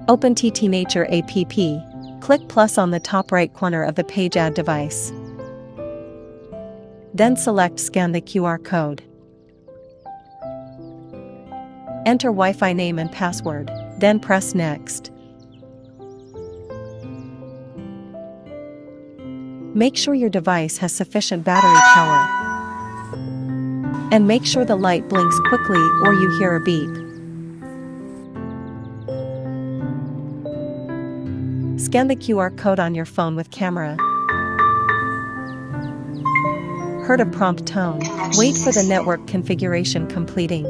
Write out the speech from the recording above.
Open TT Nature app. Click plus on the top right corner of the page Add device. Then select Scan the QR code. Enter Wi-Fi name and password, then press Next. Make sure your device has sufficient battery power. And make sure the light blinks quickly or you hear a beep. Scan the QR code on your phone with camera. Heard a prompt tone. Wait for the network configuration completing.